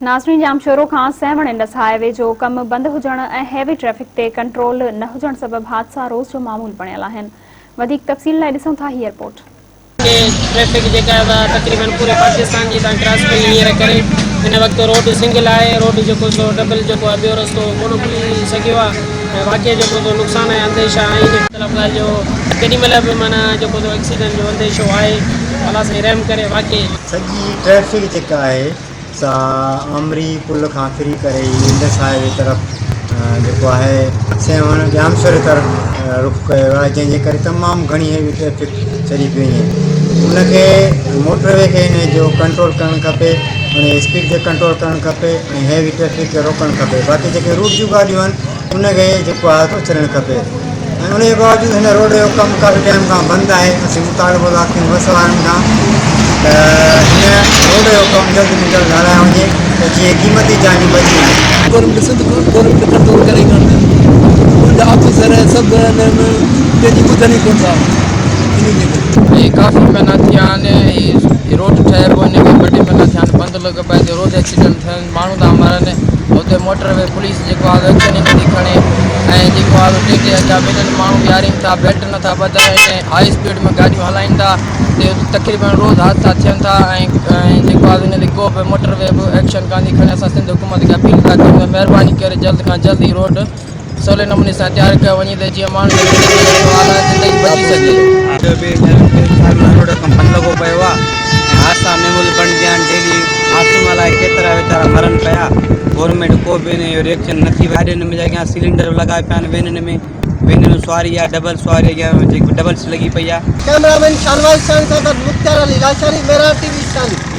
नाज़रीन, जाम शोरों खां सेवण इंडस हाईवे जो कम बंद हुजण ऐं हैवी ट्रैफिक ते कंट्रोल न हुजण सबब हादसा रोज़ जो मामूल बणियल आहिनि। वधीक तफ़सील लाइ ॾिसूं था हीअ रिपोर्ट। ट्रैफिक जेका तकरीबन पूरे पाकिस्तान जी क्रॉस कई हींअर करे हिन वक्त रोड सिंगल है, रोड जो सो डबल जो ॿियो रस्तो कोन खुली सघियो आहे। वाक़ई जो नुक़सान है अंदेशा आहिनि मतिलबु ॻाल्हि जो केॾी महिल बि माना जो एक्सीडेंट जो अंदेशो आहे। अलाह साईं रहम करे। वाक़ई सॼी ट्रैफिक जेका आहे सा आमरी पुल खां फिरी करे इंडस हाईवे तरफ़ जेको आहे सेवण जामशोर तरफ़ रुख कयो आहे, जंहिंजे करे तमामु घणी हेवी ट्रैफिक चढ़ी पई आहे। उनखे मोटरवे खे हिन जो कंट्रोल करणु खपे, उन स्पीड खे कंट्रोल करणु खपे ऐं हेवी ट्रैफिक खे रोकणु खपे। बाक़ी जेके रूट जूं ॻाॾियूं आहिनि उनखे जेको आहे थो छॾणु खपे। ऐं उनजे बावजूदि हिन रोड जो कमु काफ़ी टाइम खां बंदि आहे। असीं मुतालबो था कयूं बस वारनि खां त हिन रोड जो कमु जल्द में जल्द हलायो वञे त जीअं क़ीमती जानियूं बची वञनि। गवर्नमेंट कंट्रोल करे कोन ऑफिसर सभु पंहिंजी ॿुधनि ई कोन था। काफ़ी महीना थिया आहिनि रोड ठहे पियो, हिन खे ॿ टे महीना थिया आहिनि बंदि लॻो पियो आहे। रोड एक्सीडेंट थियनि, माण्हू था मरनि। हुते मोटरवे पुलिस जेको आहे एक्शन ई नथी खणे ऐं जेको आहे टे टे हज़ार ॿिन्हिनि माण्हू विहारीनि था, बेल्ट नथा ॿधाइनि, हाई स्पीड में गाॾियूं हलाइनि था। तक़रीबन रोज़ हादसा थियनि था ऐं जेको आहे हिन ते को बि मोटरवे बि एक्शन कान थी खणे। असां सिंध हुकूमत खे अपील था कयूं, महिरबानी करे जल्द खां जल्द ई रोड सवले नमूने सां तयारु कयो वञे त जीअं माण्हू ज़िंदगी बची सघे। रोड कमु लॻो पियो आहे ऐं हादसा मेमूल बणिजी विया आहिनि। डेली हादसुनि वारा केतिरा वीचारा मरनि पिया। गवर्नमेंट को बि हिन जो रिएक्शन नथी। गाॾियुनि में अॻियां सिलेंडर लॻाए पिया आहिनि, वेननि सवारी आहे, डबल सवारी अॻियां जेकी डबल्स लॻी पई आहे। कैमरामैन शानवाज खान सां गॾु मुख्तार अली लाशानी, मेरा टीवी।